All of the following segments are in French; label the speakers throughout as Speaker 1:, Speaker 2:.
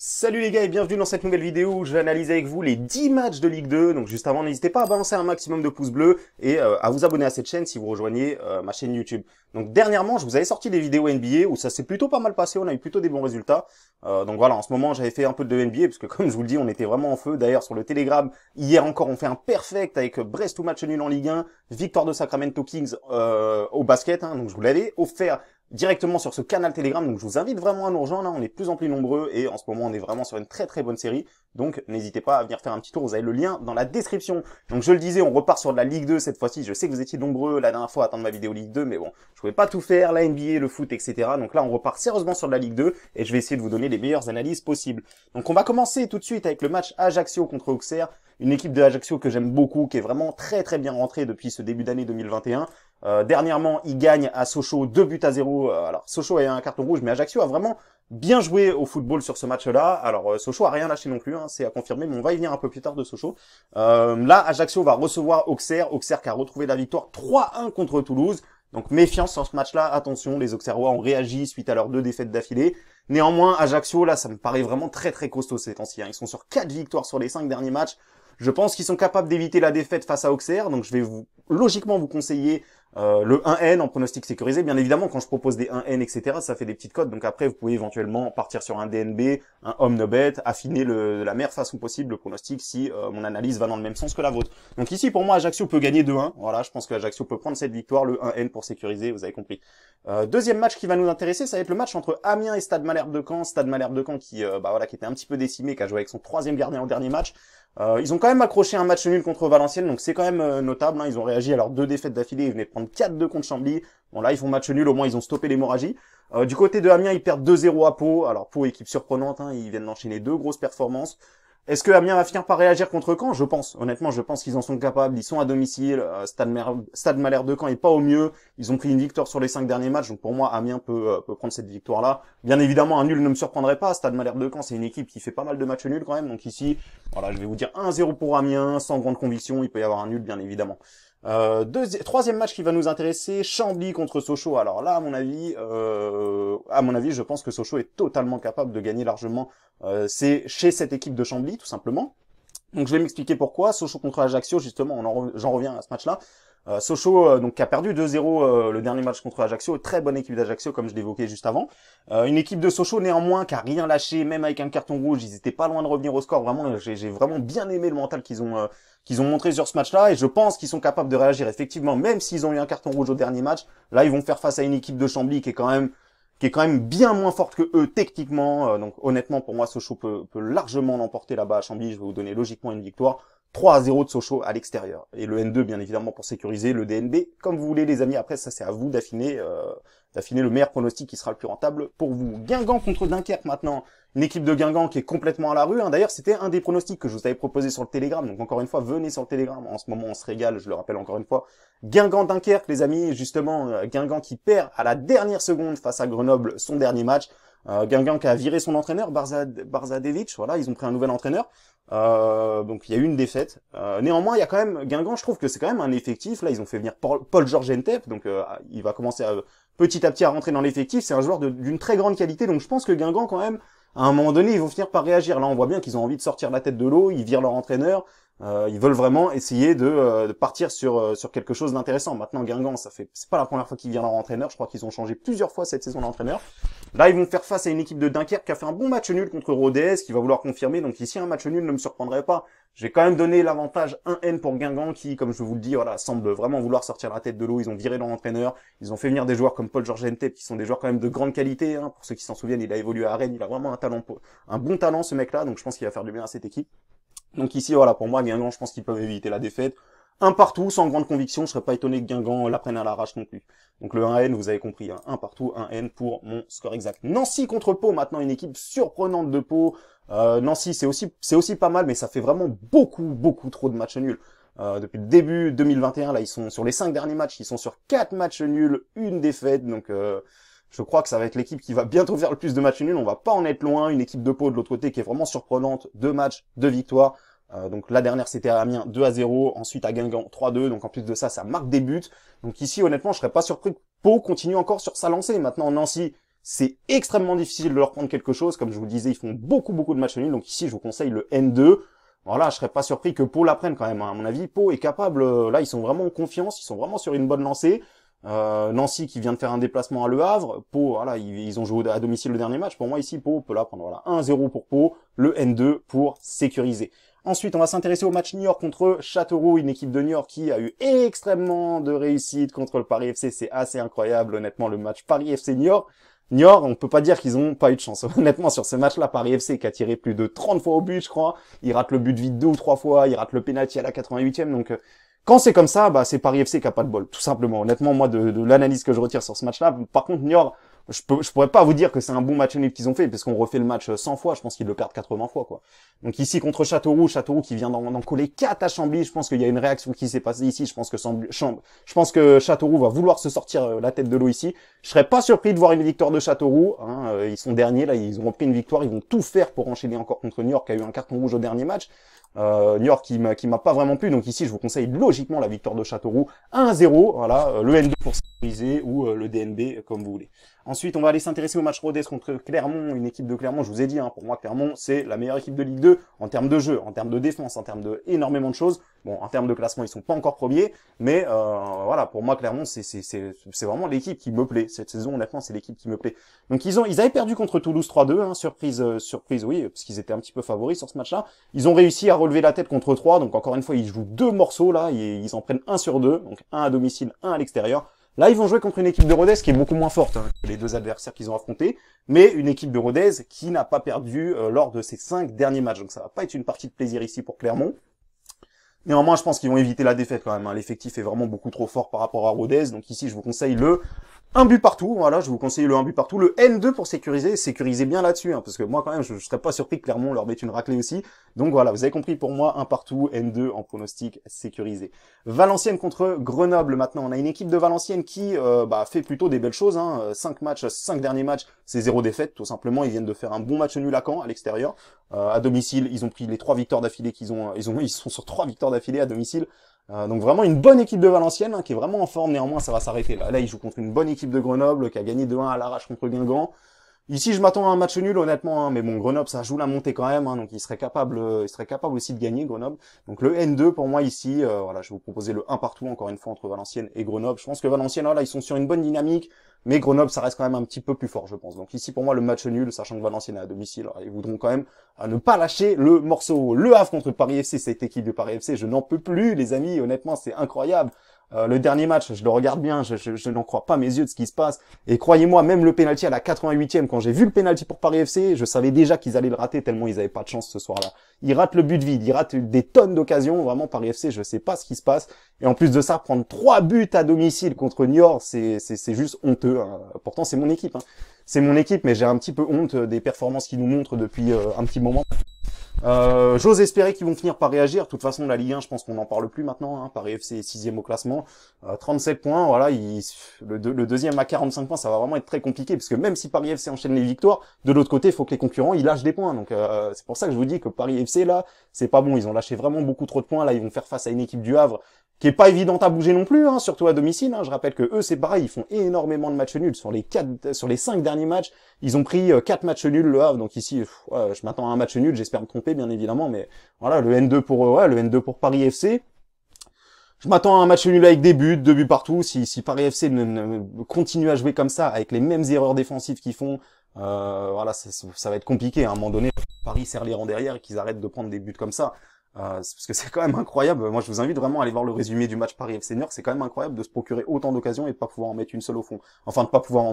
Speaker 1: Salut les gars et bienvenue dans cette nouvelle vidéo où je vais analyser avec vous les 10 matchs de Ligue 2. Donc juste avant, n'hésitez pas à balancer un maximum de pouces bleus et à vous abonner à cette chaîne si vous rejoignez ma chaîne YouTube. Donc dernièrement, je vous avais sorti des vidéos NBA où ça s'est plutôt pas mal passé, on a eu plutôt des bons résultats. Donc voilà, en ce moment j'avais fait un peu de NBA parce que comme je vous le dis, on était vraiment en feu. D'ailleurs sur le Telegram, hier encore on fait un perfect avec Brest ou match nul en Ligue 1, victoire de Sacramento Kings au basket. Donc je vous l'avais offert directement sur ce canal Telegram, donc je vous invite vraiment à nous rejoindre, on est de plus en plus nombreux et en ce moment on est vraiment sur une très très bonne série, donc n'hésitez pas à venir faire un petit tour, vous avez le lien dans la description. Donc je le disais, on repart sur de la Ligue 2 cette fois-ci, je sais que vous étiez nombreux la dernière fois à attendre ma vidéo Ligue 2, mais bon, je pouvais pas tout faire, la NBA, le foot, etc. Donc là on repart sérieusement sur de la Ligue 2 et je vais essayer de vous donner les meilleures analyses possibles. Donc on va commencer tout de suite avec le match Ajaccio contre Auxerre, une équipe de Ajaccio que j'aime beaucoup, qui est vraiment très très bien rentrée depuis ce début d'année 2021. Dernièrement, ils gagnent à Sochaux 2-0. Alors Sochaux a eu un carton rouge, mais Ajaccio a vraiment bien joué au football sur ce match-là. Alors Sochaux a rien lâché non plus, c'est à confirmer, mais on va y venir un peu plus tard de Sochaux. Là, Ajaccio va recevoir Auxerre qui a retrouvé la victoire 3-1 contre Toulouse. Donc méfiance sur ce match-là, attention, les Auxerrois ont réagi suite à leurs 2 défaites d'affilée. Néanmoins, Ajaccio, là, ça me paraît vraiment très très costaud ces temps-ci. Ils sont sur 4 victoires sur les 5 derniers matchs. Je pense qu'ils sont capables d'éviter la défaite face à Auxerre, donc je vais logiquement vous conseiller le 1N en pronostic sécurisé. Bien évidemment, quand je propose des 1N, etc., ça fait des petites cotes, donc après vous pouvez éventuellement partir sur un DNB, un home no bet, affiner de la meilleure façon possible le pronostic si mon analyse va dans le même sens que la vôtre. Donc ici, pour moi, Ajaccio peut gagner 2-1. Voilà, je pense qu'Ajaccio peut prendre cette victoire, le 1N pour sécuriser, vous avez compris. Deuxième match qui va nous intéresser, ça va être le match entre Amiens et Stade Malherbe de Caen. Stade Malherbe de Caen qui était un petit peu décimé, qui a joué avec son 3e gardien au dernier match. Ils ont quand même accroché un match nul contre Valenciennes, donc c'est quand même notable. Ils ont réagi à leurs 2 défaites d'affilée, ils venaient de prendre 4-2 contre Chambly. Bon là, ils font match nul, au moins ils ont stoppé l'hémorragie. Du côté de Amiens, ils perdent 2-0 à Pau. Alors Pau, équipe surprenante, ils viennent d'enchaîner 2 grosses performances. Est-ce que Amiens va finir par réagir contre Caen? Je pense. Honnêtement, je pense qu'ils en sont capables. Ils sont à domicile. Stade Malherbe de Caen est pas au mieux. Ils ont pris une victoire sur les 5 derniers matchs. Donc pour moi, Amiens peut prendre cette victoire-là. Bien évidemment, un nul ne me surprendrait pas. Stade Malherbe de Caen, c'est une équipe qui fait pas mal de matchs nuls quand même. Donc ici, voilà, je vais vous dire 1-0 pour Amiens, sans grande conviction. Il peut y avoir un nul, bien évidemment. Troisième match qui va nous intéresser, Chambly contre Sochaux. Alors là, à mon avis, je pense que Sochaux est totalement capable de gagner largement. C'est chez cette équipe de Chambly, tout simplement. Donc je vais m'expliquer pourquoi. Sochaux contre Ajaccio, justement, j'en reviens à ce match-là. Sochaux donc qui a perdu 2-0 le dernier match contre Ajaccio, très bonne équipe d'Ajaccio comme je l'évoquais juste avant. Une équipe de Sochaux néanmoins qui a rien lâché, même avec un carton rouge, ils étaient pas loin de revenir au score. Vraiment, j'ai vraiment bien aimé le mental qu'ils ont montré sur ce match-là et je pense qu'ils sont capables de réagir effectivement, même s'ils ont eu un carton rouge au dernier match. Là, ils vont faire face à une équipe de Chambly qui est quand même bien moins forte que eux techniquement. Donc honnêtement, pour moi, Sochaux peut largement l'emporter là-bas à Chambly. Je vais vous donner logiquement une victoire. 3-0 de Sochaux à l'extérieur. Et le N2, bien évidemment, pour sécuriser. Le DNB, comme vous voulez, les amis. Après, ça, c'est à vous d'affiner le meilleur pronostic qui sera le plus rentable pour vous. Guingamp contre Dunkerque, maintenant. Une équipe de Guingamp qui est complètement à la rue. D'ailleurs, c'était un des pronostics que je vous avais proposé sur le Telegram. Donc, encore une fois, venez sur le Telegram. En ce moment, on se régale, je le rappelle encore une fois. Guingamp-Dunkerque, les amis. Justement, Guingamp qui perd à la dernière seconde face à Grenoble son dernier match. Guingamp qui a viré son entraîneur, Barzadevic. Voilà, ils ont pris un nouvel entraîneur. Donc il y a eu une défaite. Néanmoins, il y a quand même Guingamp, je trouve que c'est quand même un effectif. Là, ils ont fait venir Paul Georges Ntep, donc il va commencer petit à petit à rentrer dans l'effectif. C'est un joueur d'une très grande qualité, donc je pense que Guingamp, quand même, à un moment donné, ils vont finir par réagir. Là, on voit bien qu'ils ont envie de sortir la tête de l'eau. Ils virent leur entraîneur. Ils veulent vraiment essayer de partir sur quelque chose d'intéressant. Maintenant, Guingamp, c'est pas la première fois qu'ils virent leur entraîneur. Je crois qu'ils ont changé plusieurs fois cette saison d'entraîneur. Là, ils vont faire face à une équipe de Dunkerque qui a fait un bon match nul contre Rodez, qui va vouloir confirmer. Donc ici, un match nul ne me surprendrait pas. Je vais quand même donner l'avantage 1N pour Guingamp qui, comme je vous le dis, voilà, semble vraiment vouloir sortir la tête de l'eau. Ils ont viré leur entraîneur. Ils ont fait venir des joueurs comme Paul Georges Ntep, qui sont des joueurs quand même de grande qualité. Pour ceux qui s'en souviennent, il a évolué à Rennes. Il a vraiment un bon talent, ce mec-là. Donc je pense qu'il va faire du bien à cette équipe. Donc ici, voilà, pour moi, Guingamp, je pense qu'ils peuvent éviter la défaite. Un partout, sans grande conviction, je serais pas étonné que Guingamp la prenne à l'arrache non plus. Donc le 1N, vous avez compris, un partout, 1N pour mon score exact. Nancy contre Pau, maintenant une équipe surprenante de Pau. Nancy, c'est aussi pas mal, mais ça fait vraiment beaucoup trop de matchs nuls. Depuis le début 2021, là, ils sont sur les 5 derniers matchs, ils sont sur 4 matchs nuls, une défaite, donc je crois que ça va être l'équipe qui va bientôt faire le plus de matchs nuls, on va pas en être loin, une équipe de Pau de l'autre côté qui est vraiment surprenante, 2 matchs, 2 victoires. Donc la dernière c'était à Amiens 2-0, ensuite à Guingamp 3-2, donc en plus de ça, ça marque des buts. Donc ici honnêtement je serais pas surpris que Pau continue encore sur sa lancée. Maintenant Nancy, c'est extrêmement difficile de leur prendre quelque chose. Comme je vous le disais, ils font beaucoup de matchs nuls. Donc ici, je vous conseille le N2. Voilà, je serais pas surpris que Pau la prenne quand même. À mon avis, Pau est capable. Là, ils sont vraiment en confiance. Ils sont vraiment sur une bonne lancée. Nancy qui vient de faire un déplacement à Le Havre. Pau, voilà, ils ont joué à domicile le dernier match. Pour moi, ici, Pau peut la prendre. Voilà, 1-0 pour Pau. Le N2 pour sécuriser. Ensuite, on va s'intéresser au match New York contre Châteauroux, une équipe de New York qui a eu extrêmement de réussite contre le Paris FC. C'est assez incroyable, honnêtement, le match Paris FC New York. New York, on peut pas dire qu'ils ont pas eu de chance. Honnêtement, sur ce match-là, Paris FC qui a tiré plus de 30 fois au but, je crois. Il rate le but vide 2 ou 3 fois, il rate le penalty à la 88e. Donc, quand c'est comme ça, bah, c'est Paris FC qui a pas de bol, tout simplement. Honnêtement, moi, de l'analyse que je retire sur ce match-là, par contre, New York, je pourrais pas vous dire que c'est un bon match nul qu'ils ont fait, parce qu'on refait le match 100 fois, je pense qu'ils le perdent 80 fois, quoi. Donc ici, contre Châteauroux qui vient d'en coller 4 à Chambly, je pense qu'il y a une réaction qui s'est passée ici, je pense que Châteauroux va vouloir se sortir la tête de l'eau ici. Je serais pas surpris de voir une victoire de Châteauroux, hein, ils sont derniers, là, ils ont repris une victoire, ils vont tout faire pour enchaîner encore contre New York, qui a eu un carton rouge au dernier match. New York qui m'a pas vraiment plu, donc ici je vous conseille logiquement la victoire de Châteauroux 1-0, voilà, le N2 pour sécuriser ou le DNB comme vous voulez. Ensuite on va aller s'intéresser au match Rodez contre Clermont, une équipe de Clermont, je vous ai dit, hein, pour moi Clermont c'est la meilleure équipe de Ligue 2 en termes de jeu, en termes de défense, en termes de énormément de choses. Bon, en termes de classement ils sont pas encore premiers, mais voilà, pour moi Clermont c'est vraiment l'équipe qui me plaît cette saison, honnêtement c'est l'équipe qui me plaît. Donc ils avaient perdu contre Toulouse 3-2, hein, surprise oui, parce qu'ils étaient un petit peu favoris sur ce match-là. Ils ont réussi à relever la tête contre 3, donc encore une fois ils jouent 2 morceaux là, ils en prennent 1 sur 2, donc 1 à domicile, 1 à l'extérieur. Là ils vont jouer contre une équipe de Rodez qui est beaucoup moins forte hein, que les deux adversaires qu'ils ont affrontés, mais une équipe de Rodez qui n'a pas perdu lors de ses 5 derniers matchs, donc ça va pas être une partie de plaisir ici pour Clermont. Néanmoins, je pense qu'ils vont éviter la défaite quand même, hein. L'effectif est vraiment beaucoup trop fort par rapport à Rodez, donc ici je vous conseille le 1 but partout, voilà, je vous conseille le 1 but partout, le N2 pour sécuriser bien là-dessus, hein, parce que moi quand même, je serais pas surpris que Clermont leur mette une raclée aussi. Donc voilà, vous avez compris pour moi, 1 partout, N2 en pronostic sécurisé. Valenciennes contre Grenoble maintenant, on a une équipe de Valenciennes qui fait plutôt des belles choses, hein. 5 derniers matchs, c'est 0 défaite, tout simplement, ils viennent de faire un bon match nul à Caen, à l'extérieur. À domicile, ils ont pris les 3 victoires d'affilée ils sont sur 3 victoires d'affilée à domicile. Donc vraiment une bonne équipe de Valenciennes hein, qui est vraiment en forme, néanmoins ça va s'arrêter là. Là ils jouent contre une bonne équipe de Grenoble qui a gagné 2-1 à l'arrache contre Guingamp. Ici je m'attends à un match nul honnêtement, hein, mais bon Grenoble ça joue la montée quand même, hein, donc il serait capable aussi de gagner Grenoble. Donc le N2 pour moi ici, voilà, je vais vous proposer le 1 partout encore une fois entre Valenciennes et Grenoble. Je pense que Valenciennes là ils sont sur une bonne dynamique, mais Grenoble ça reste quand même un petit peu plus fort je pense. Donc ici pour moi le match nul, sachant que Valenciennes est à domicile, alors, ils voudront quand même ne pas lâcher le morceau. Le Havre contre Paris FC, cette équipe de Paris FC, je n'en peux plus les amis, honnêtement c'est incroyable. Le dernier match, je le regarde bien, je n'en crois pas mes yeux de ce qui se passe. Et croyez-moi, même le penalty à la 88e, quand j'ai vu le penalty pour Paris FC, je savais déjà qu'ils allaient le rater tellement ils avaient pas de chance ce soir-là. Ils ratent le but vide, ils ratent des tonnes d'occasions. Vraiment, Paris FC, je sais pas ce qui se passe. Et en plus de ça, prendre 3 buts à domicile contre Niort, c'est juste honteux. Hein. Pourtant, c'est mon équipe. Hein. C'est mon équipe, mais j'ai un petit peu honte des performances qu'ils nous montrent depuis un petit moment. J'ose espérer qu'ils vont finir par réagir. De toute façon, la Ligue 1, je pense qu'on n'en parle plus maintenant. Hein. Paris FC est 6e au classement, 37 points. Voilà, le deuxième à 45 points, ça va vraiment être très compliqué parce que même si Paris FC enchaîne les victoires, de l'autre côté, il faut que les concurrents ils lâchent des points. Donc c'est pour ça que je vous dis que Paris FC là, c'est pas bon. Ils ont lâché vraiment beaucoup trop de points. Là, ils vont faire face à une équipe du Havre qui est pas évidente à bouger non plus, hein, surtout à domicile. Hein. Je rappelle que eux, c'est pareil, ils font énormément de matchs nuls sur les 5 derniers matchs. Ils ont pris 4 matchs nuls le Havre, donc ici, je m'attends à un match nul. J'espère me tromper, bien évidemment, mais voilà, le N2 pour Paris FC. Je m'attends à un match nul avec des buts, 2 buts partout. Si Paris FC ne continue à jouer comme ça, avec les mêmes erreurs défensives qu'ils font, voilà, ça va être compliqué. À un moment donné, Paris serre les rangs derrière et qu'ils arrêtent de prendre des buts comme ça. Parce que c'est quand même incroyable. Moi, je vous invite vraiment à aller voir le résumé du match Paris FC Niort. C'est quand même incroyable de se procurer autant d'occasions et de pas pouvoir en mettre une seule au fond. Enfin, de pas pouvoir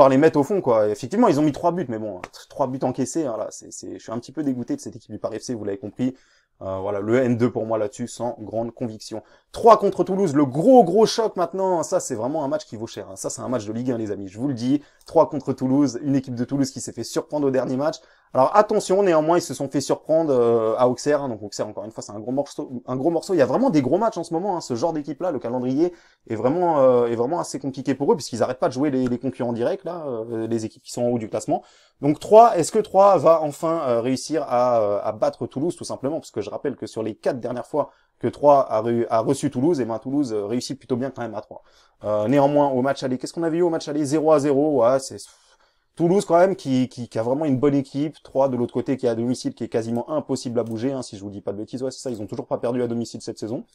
Speaker 1: les mettre au fond, quoi. Effectivement, ils ont mis 3 buts, mais bon, 3 buts encaissés, voilà, je suis un petit peu dégoûté de cette équipe du Paris FC, vous l'avez compris. Voilà, le N2 pour moi là-dessus, sans grande conviction. 3 contre Toulouse, le gros choc maintenant, ça c'est vraiment un match qui vaut cher. Hein. Ça c'est un match de Ligue 1 les amis, je vous le dis. 3 contre Toulouse, une équipe de Toulouse qui s'est fait surprendre au dernier match. Alors attention, néanmoins ils se sont fait surprendre à Auxerre, hein. Donc Auxerre encore une fois c'est un gros morceau. Il y a vraiment des gros matchs en ce moment, hein. Ce genre d'équipe là, le calendrier est vraiment assez compliqué pour eux puisqu'ils arrêtent pas de jouer les concurrents directs là, les équipes qui sont en haut du classement. Donc 3, est-ce que 3 va enfin réussir à battre Toulouse tout simplement, parce que je rappelle que sur les 4 dernières fois que 3 a reçu Toulouse, et ben Toulouse réussit plutôt bien quand même à 3. Néanmoins, au match aller, qu'est-ce qu'on avait eu au match aller? 0-0, ouais, c'est Toulouse quand même qui a vraiment une bonne équipe. 3 de l'autre côté qui est à domicile, qui est quasiment impossible à bouger, hein, si je vous dis pas de bêtises. Ouais, c'est ça, ils ont toujours pas perdu à domicile cette saison.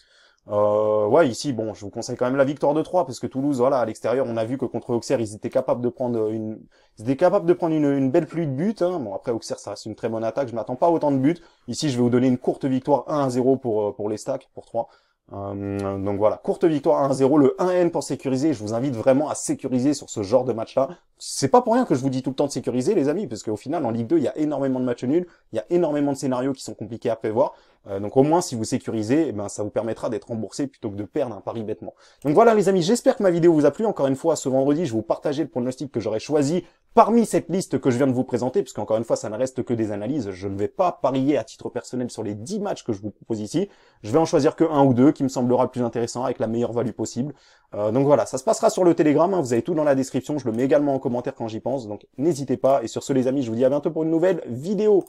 Speaker 1: Ouais, ici, bon, je vous conseille quand même la victoire de 3 parce que Toulouse, voilà, à l'extérieur, on a vu que contre Auxerre, ils étaient capables de prendre une belle pluie de buts, hein. Bon, après, Auxerre, ça reste une très bonne attaque. Je m'attends pas à autant de buts. Ici, je vais vous donner une courte victoire 1-0 pour les Stacks, pour 3. Donc voilà, courte victoire 1-0, le 1N pour sécuriser. Je vous invite vraiment à sécuriser sur ce genre de match-là. C'est pas pour rien que je vous dis tout le temps de sécuriser, les amis, parce qu'au final, en Ligue 2, il y a énormément de matchs nuls, il y a énormément de scénarios qui sont compliqués à prévoir. Donc au moins, si vous sécurisez, eh ben, ça vous permettra d'être remboursé plutôt que de perdre un pari bêtement. Donc voilà, les amis, j'espère que ma vidéo vous a plu. Encore une fois, ce vendredi, je vais vous partager le pronostic que j'aurais choisi parmi cette liste que je viens de vous présenter, parce qu'encore une fois, ça ne reste que des analyses. Je ne vais pas parier à titre personnel sur les 10 matchs que je vous propose ici. Je vais en choisir que un ou deux qui me semblera le plus intéressant avec la meilleure value possible. Donc voilà, ça se passera sur le Telegram, hein, vous avez tout dans la description. Je le mets également en commentaire quand j'y pense, donc n'hésitez pas. Et sur ce, les amis, je vous dis à bientôt pour une nouvelle vidéo.